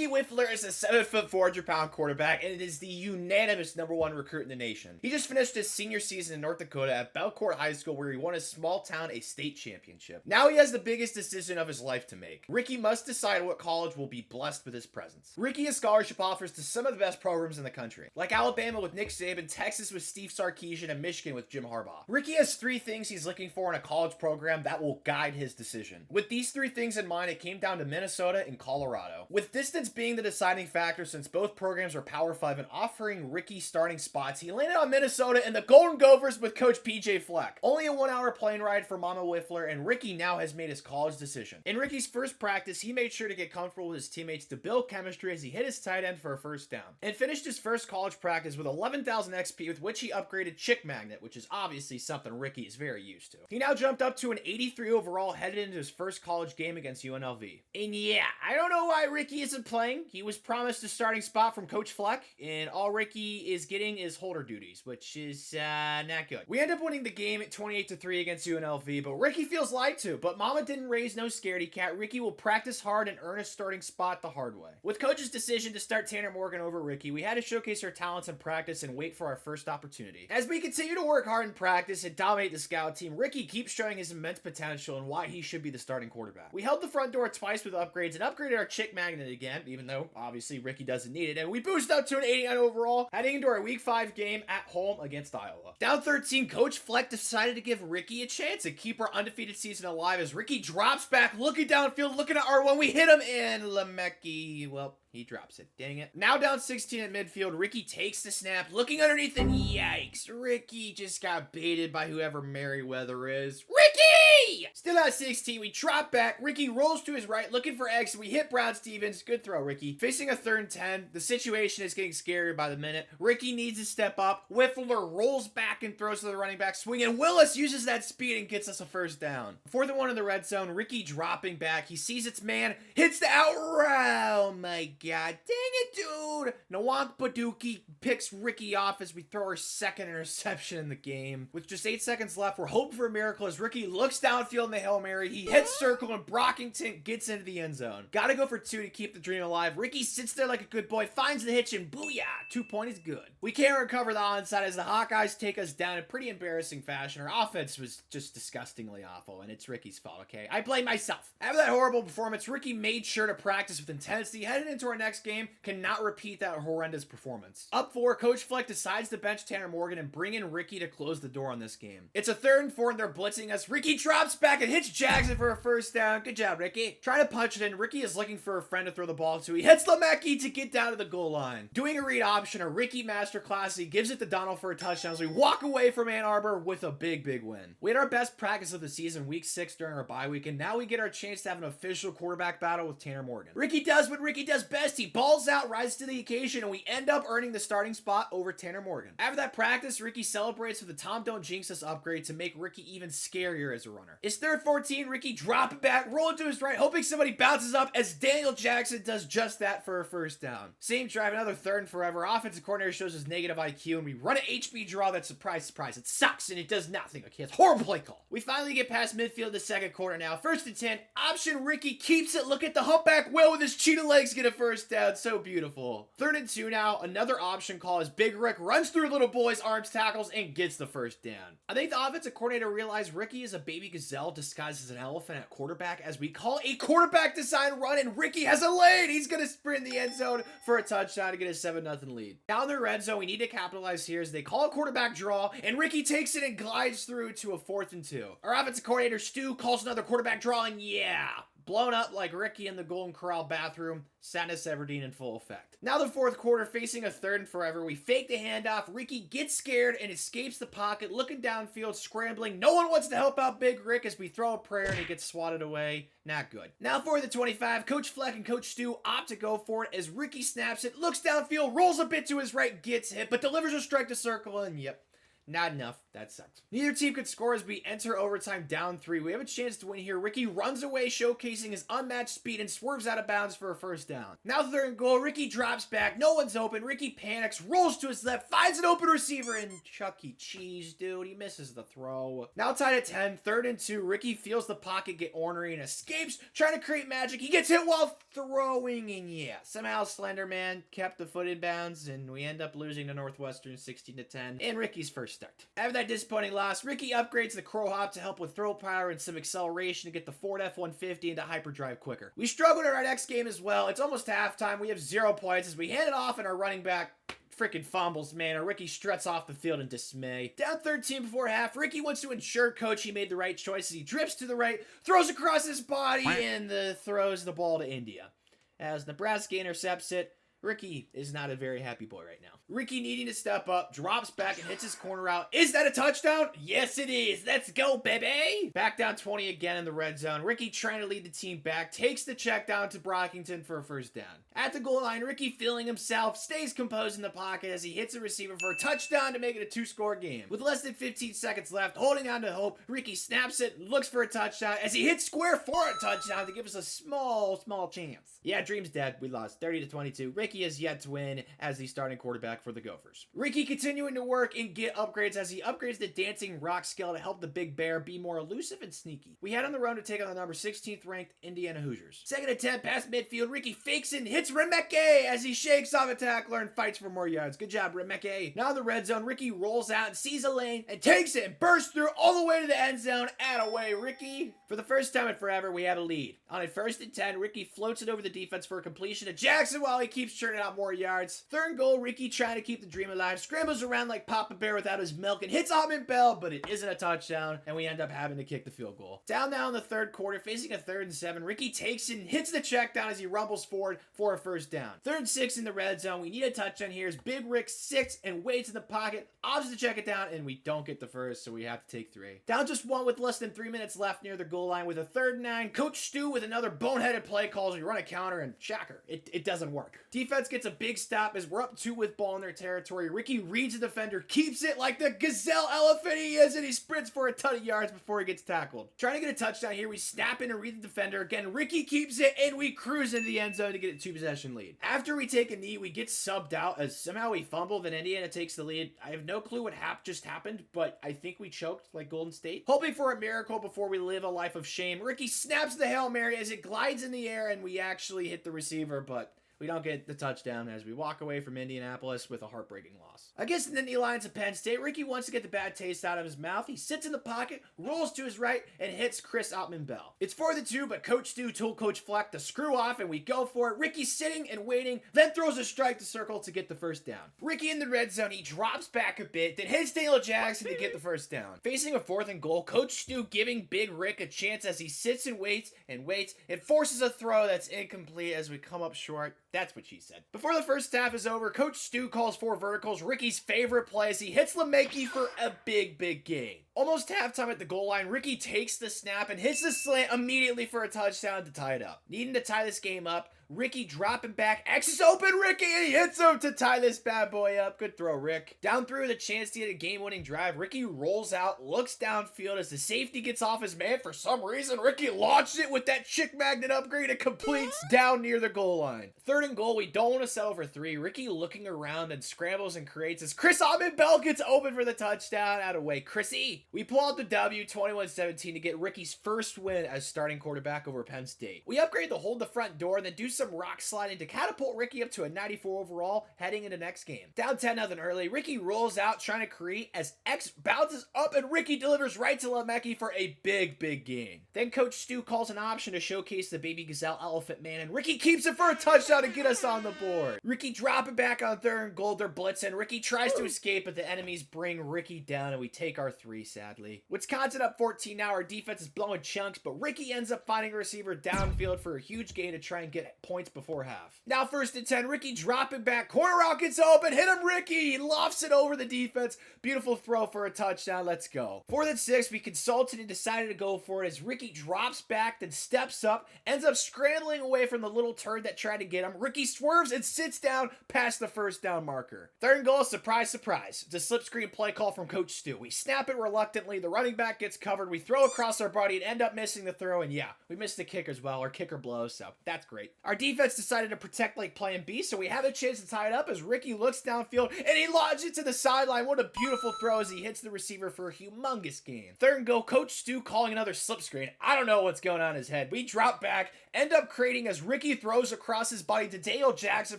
Ricky Wifler is a 7-foot, 400-pound quarterback, and it is the unanimous #1 recruit in the nation. He just finished his senior season in North Dakota at Belcourt High School, where he won his small town a state championship. Now he has the biggest decision of his life to make. Ricky must decide what college will be blessed with his presence. Ricky has scholarship offers to some of the best programs in the country, like Alabama with Nick Saban, Texas with Steve Sarkisian, and Michigan with Jim Harbaugh. Ricky has 3 things he's looking for in a college program that will guide his decision. With these 3 things in mind, it came down to Minnesota and Colorado, with distance being the deciding factor since both programs are Power 5 and offering Ricky starting spots. He landed on Minnesota and the Golden Gophers with Coach PJ Fleck. Only a 1-hour plane ride for Mama Wifler, and Ricky now has made his college decision. In Ricky's first practice, he made sure to get comfortable with his teammates to build chemistry as he hit his tight end for a first down, and finished his first college practice with 11,000 XP, with which he upgraded Chick Magnet, which is obviously something Ricky is very used to. He now jumped up to an 83 overall headed into his first college game against UNLV. And yeah, I don't know why Ricky isn't playing. He was promised a starting spot from Coach Fleck, and all Ricky is getting is holder duties, which is not good. We end up winning the game at 28-3 against UNLV, but Ricky feels lied to. But Mama didn't raise no scaredy cat. Ricky will practice hard and earn a starting spot the hard way. With Coach's decision to start Tanner Morgan over Ricky, we had to showcase our talents in practice and wait for our first opportunity. As we continue to work hard in practice and dominate the scout team, Ricky keeps showing his immense potential and why he should be the starting quarterback. We held the front door twice with upgrades and upgraded our Chick Magnet again, even though obviously Ricky doesn't need it, and we boosted up to an 89 overall, heading into our week 5 game at home against Iowa. Down 13, Coach Fleck decided to give Ricky a chance and keep our undefeated season alive as Ricky drops back, looking downfield, looking at R1. We hit him, and Lemecki, well, he drops it. Dang it. Now down 16 at midfield, Ricky takes the snap, looking underneath, and yikes, Ricky just got baited by whoever Merriweather is. Ricky! Still at 16, we drop back. Ricky rolls to his right, looking for X. We hit Brown Stevens. Good throw, Ricky. Facing a 3rd and 10, the situation is getting scarier by the minute. Ricky needs to step up. Wifler rolls back and throws to the running back swing, and Willis uses that speed and gets us a first down. 4th and 1 in the red zone, Ricky dropping back. He sees its man, hits the out route. Oh my God, dang it, dude. Nawak Baduki picks Ricky off as we throw our 2nd interception in the game. With just 8 seconds left, we're hoping for a miracle as Ricky looks downfield in the Hail Mary. He hits circle and Brockington gets into the end zone. Gotta go for 2 to keep the dream alive. Ricky sits there like a good boy, finds the hitch, and booyah, 2-point is good. We can't recover the onside as the Hawkeyes take us down in pretty embarrassing fashion. Our offense was just disgustingly awful, and it's Ricky's fault, okay? I blame myself. After that horrible performance, Ricky made sure to practice with intensity. Headed into our next game, cannot repeat that horrendous performance. Up 4, Coach Fleck decides to bench Tanner Morgan and bring in Ricky to close the door on this game. It's a 3rd and 4, and they're blitzing us. Ricky drops back and hits Jackson for a first down. Good job, Ricky. Trying to punch it in, Ricky is looking for a friend to throw the ball to. He hits Lemecki to get down to the goal line. Doing a read option, a Ricky masterclass. He gives it to Donald for a touchdown, so we walk away from Ann Arbor with a big win. We had our best practice of the season, week 6 during our bye week, and now we get our chance to have an official quarterback battle with Tanner Morgan. Ricky does what Ricky does best. He balls out, rises to the occasion, and we end up earning the starting spot over Tanner Morgan. After that practice, Ricky celebrates with the Tom Don't Jinx Us upgrade to make Ricky even scarier as a runner. It's 3rd 14, Ricky dropping back, rolling to his right, hoping somebody bounces up as Daniel Jackson does just that for a first down. Same drive, another 3rd and forever. Offensive coordinator shows his negative IQ, and we run an HB draw that, surprise, it sucks, and it does nothing. Okay, it's horrible play call. We finally get past midfield the 2nd quarter now. 1st and 10, option, Ricky keeps it. Look at the humpback Will with his cheetah legs get a first down. So beautiful. 3rd and 2 now, another option call as Big Rick runs through little boy's arms, tackles, and gets the first down. I think the offensive coordinator realized Ricky is a baby gazelle disguised as an elephant at quarterback as we call a quarterback design run, and Ricky has a lane. He's going to sprint in the end zone for a touchdown to get a 7-0 lead. Down the red zone, we need to capitalize here as they call a quarterback draw, and Ricky takes it and glides through to a 4th and 2. Our offensive coordinator, Stu, calls another quarterback draw, and yeah, blown up like Ricky in the Golden Corral bathroom. Sadness Everdeen in full effect. Now the 4th quarter, facing a 3rd and forever. We fake the handoff. Ricky gets scared and escapes the pocket, looking downfield, scrambling. No one wants to help out Big Rick as we throw a prayer and he gets swatted away. Not good. Now for the 25, Coach Fleck and Coach Stu opt to go for it as Ricky snaps it, looks downfield, rolls a bit to his right, gets hit, but delivers a strike to circle, and yep, Not enough. That sucks. Neither team could score as we enter overtime down 3. We have a chance to win here. Ricky runs away, showcasing his unmatched speed and swerves out of bounds for a first down. Now 3rd and goal. Ricky drops back. No one's open. Ricky panics, rolls to his left, finds an open receiver, and Chuck E. Cheese, dude, he misses the throw. Now tied at 10, 3rd and 2. Ricky feels the pocket get ornery and escapes, trying to create magic. He gets hit while throwing, and yeah, somehow Slender Man kept the foot in bounds, and we end up losing to Northwestern 16-10 in Ricky's first start. After that disappointing loss, Ricky upgrades the Crow Hop to help with throw power and some acceleration to get the Ford F-150 into hyperdrive quicker. We struggled in our next game as well. It's almost halftime. We have 0 points as we hand it off and our running back freaking fumbles, man, and Ricky struts off the field in dismay. Down 13 before half, Ricky wants to ensure coach he made the right choice as he drifts to the right, throws across his body, and throws the ball to India. As Nebraska intercepts it, Ricky is not a very happy boy right now. Ricky needing to step up, drops back and hits his corner out. Is that a touchdown? Yes, it is. Let's go, baby. Back down 20 again in the red zone. Ricky trying to lead the team back, takes the check down to Brockington for a first down. At the goal line, Ricky feeling himself, stays composed in the pocket as he hits a receiver for a touchdown to make it a 2-score game. With less than 15 seconds left, holding on to hope, Ricky snaps it, looks for a touchdown as he hits square for a touchdown to give us a small chance. Yeah, dream's dead. We lost 30-22. Ricky is yet to win as the starting quarterback for the Gophers. Ricky continuing to work and get upgrades as he upgrades the dancing rock skill to help the big bear be more elusive and sneaky. We head on the road to take on the number 16th ranked Indiana Hoosiers. 2nd and 10 past midfield, Ricky fakes and hits Ncaa as he shakes off a tackler and fights for more yards. Good job, Ncaa. Now in the red zone, Ricky rolls out and sees a lane and takes it and bursts through all the way to the end zone. Attaway, Ricky. For the first time in forever, we have a lead. On a 1st and 10, Ricky floats it over the defense for a completion to Jackson while he keeps churning out more yards. 3rd and goal, Ricky trying to keep the dream alive, scrambles around like Papa Bear without his milk and hits Ottman Bell, but it isn't a touchdown, and we end up having to kick the field goal. Down now in the 3rd quarter, facing a 3rd and 7, Ricky takes and hits the check down as he rumbles forward for a first down. 3rd and 6 in the red zone. We need a touchdown here as Big Rick sits and waits in the pocket, opts to check it down, and we don't get the first, so we have to take 3. Down just 1 with less than 3 minutes left near the goal line with a 3rd and 9. Coach Stu with another boneheaded play calls. We run a counter and shocker, it doesn't work. Defense gets a big stop as we're up 2 with ball in their territory. Ricky reads the defender, keeps it like the gazelle elephant he is, and he sprints for a ton of yards before he gets tackled. Trying to get a touchdown here, we snap in and read the defender. Again, Ricky keeps it, and we cruise into the end zone to get a 2-possession lead. After we take a knee, we get subbed out as somehow we fumble, then Indiana takes the lead. I have no clue what just happened, but I think we choked like Golden State. Hoping for a miracle before we live a life of shame, Ricky snaps the Hail Mary as it glides in the air, and we actually hit the receiver, but we don't get the touchdown as we walk away from Indianapolis with a heartbreaking loss. Against the Nittany Lions of Penn State, Ricky wants to get the bad taste out of his mouth. He sits in the pocket, rolls to his right, and hits Chris Ottman Bell. It's 4-2, but Coach Stu told Coach Fleck to screw off, and we go for it. Ricky sitting and waiting, then throws a strike to circle to get the first down. Ricky in the red zone, he drops back a bit, then hits Daniel Jackson to get the first down. Facing a 4th and goal, Coach Stu giving Big Rick a chance as he sits and waits, and forces a throw that's incomplete as we come up short. That's what she said. Before the first half is over, Coach Stu calls 4 verticals, Ricky's favorite play as he hits LeMahieu for a big gain. Almost halftime at the goal line, Ricky takes the snap and hits the slant immediately for a touchdown to tie it up. Needing to tie this game up, Ricky dropping back, X's open Ricky, and he hits him to tie this bad boy up. Good throw, Rick. Down through with a chance to get a game-winning drive, Ricky rolls out, looks downfield as the safety gets off his man. For some reason, Ricky launched it with that chick magnet upgrade and completes down near the goal line. 3rd and goal, we don't want to settle for 3. Ricky looking around and scrambles and creates as Chris Ottman Bell gets open for the touchdown. Out of way, Chrissy. We pull out the W, 21-17, to get Ricky's first win as starting quarterback over Penn State. We upgrade the hold the front door and then do some rock sliding to catapult Ricky up to a 94 overall heading into next game. Down 10-0 early, Ricky rolls out trying to create as X bounces up and Ricky delivers right to LeMahieu for a big gain. Then Coach Stu calls an option to showcase the baby gazelle elephant man, and Ricky keeps it for a touchdown to get us on the board. Ricky dropping back on 3rd and goal, they're blitzing. Ricky tries to escape, but the enemies bring Ricky down and we take our 3, sadly. Wisconsin up 14 now, our defense is blowing chunks, but Ricky ends up finding a receiver downfield for a huge gain to try and get points before half. Now 1st and 10, Ricky dropping back, corner route gets open, hit him Ricky, lofts it over the defense, beautiful throw for a touchdown, let's go. 4th and 6, we consulted and decided to go for it as Ricky drops back, then steps up, ends up scrambling away from the little turd that tried to get him. Ricky swerves and sits down past the 1st down marker. 3rd and goal, surprise, surprise. It's a slip screen play call from Coach Stu. We snap it reluctantly, the running back gets covered, we throw across our body and end up missing the throw, and yeah, we missed the kick as well. Our kicker blows, so that's great. Our defense decided to protect like playing B, so we have a chance to tie it up as Ricky looks downfield and he launches it to the sideline. What a beautiful throw as he hits the receiver for a humongous gain. 3rd and goal, Coach Stu calling another slip screen. I don't know what's going on in his head. We drop back, end up creating as Ricky throws across his body to Daniel Jackson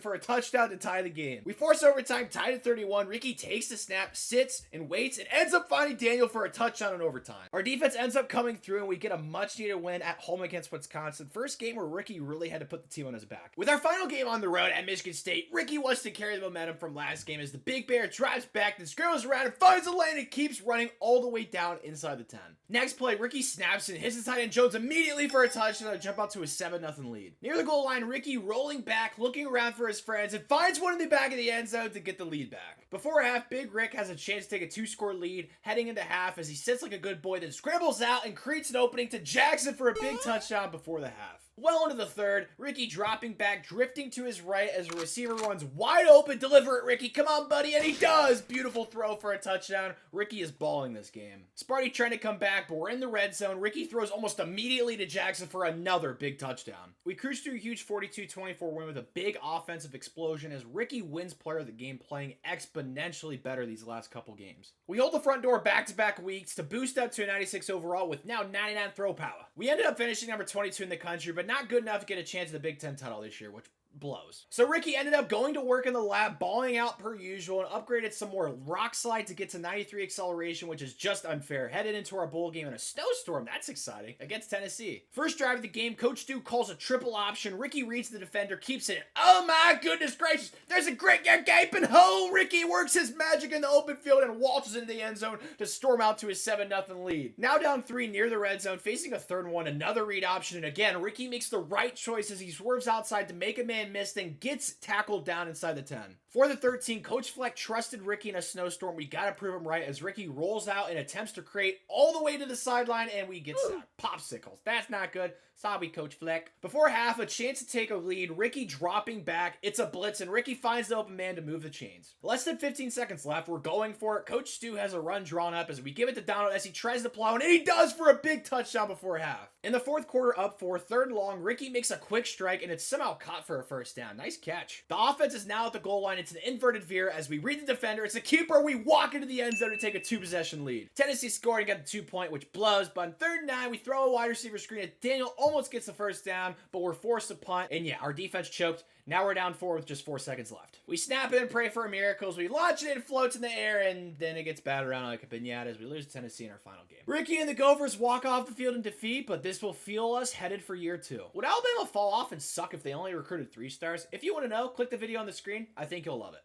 for a touchdown to tie the game. We force overtime, tied at 31. Ricky takes the snap, sits and waits, and ends up finding Daniel for a touchdown in overtime. Our defense ends up coming through and we get a much needed win at home against Wisconsin. First game where Ricky really had to put the team on his back. With our final game on the road at Michigan State, Ricky wants to carry the momentum from last game as the Big Bear drives back, then scrambles around and finds the lane and keeps running all the way down inside the 10. Next play, Ricky snaps and hits the tight end Jones immediately for a touchdown to jump out to a 7-0 lead. Near the goal line, Ricky rolling back, looking around for his friends, and finds one in the back of the end zone to get the lead back. Before half, Big Rick has a chance to take a 2-score lead heading into half as he sits like a good boy, then scrambles out and creates an opening to Jackson for a big touchdown before the half. Well into the 3rd, Ricky dropping back, drifting to his right as a receiver runs wide open. Deliver it, Ricky. Come on, buddy. And he does. Beautiful throw for a touchdown. Ricky is balling this game. Sparty trying to come back, but we're in the red zone. Ricky throws almost immediately to Jackson for another big touchdown. We cruise through a huge 42-24 win with a big offensive explosion as Ricky wins player of the game, playing exponentially better these last couple games. We hold the front door back-to-back weeks to boost up to a 96 overall with now 99 throw power. We ended up finishing number 22 in the country, but not good enough to get a chance at the Big Ten title this year, which blows. So Ricky ended up going to work in the lab, balling out per usual, and upgraded some more rock slide to get to 93 acceleration, which is just unfair. Headed into our bowl game in a snowstorm. That's exciting. Against Tennessee. First drive of the game, Coach Stu calls a triple option. Ricky reads the defender, keeps it in. Oh my goodness gracious. There's a great gaping hole. Ricky works his magic in the open field and waltzes into the end zone to storm out to his 7-0 lead. Now down 3 near the red zone, facing a 3rd and 1, another read option, and again, Ricky makes the right choice as he swerves outside to make a man miss, then gets tackled down inside the 10. For the 13, Coach Fleck trusted Ricky in a snowstorm. We gotta prove him right as Ricky rolls out and attempts to create all the way to the sideline, and we get popsicles. That's not good. Sorry, Coach Fleck. Before half, a chance to take a lead. Ricky dropping back. It's a blitz, and Ricky finds the open man to move the chains. Less than 15 seconds left. We're going for it. Coach Stu has a run drawn up as we give it to Donald as he tries to plow, and he does for a big touchdown before half. In the 4th quarter, up 4, 3rd and long, Ricky makes a quick strike, and it's somehow caught for a 1st down. Nice catch. The offense is now at the goal line. It's an inverted veer as we read the defender. It's a keeper. We walk into the end zone to take a 2-possession lead. Tennessee scored and got the 2-point, which blows, but on 3rd and 9, we throw a wide receiver screen, and Daniel almost gets the 1st down, but we're forced to punt, and yeah, our defense choked. Now we're down 4 with just 4 seconds left. We snap it and pray for miracles. We launch it and it floats in the air, and then it gets batted around like a piñata as we lose to Tennessee in our final game. Ricky and the Gophers walk off the field in defeat, but this will fuel us headed for year 2. Would Alabama fall off and suck if they only recruited 3 stars? If you want to know, click the video on the screen. I think you'll love it.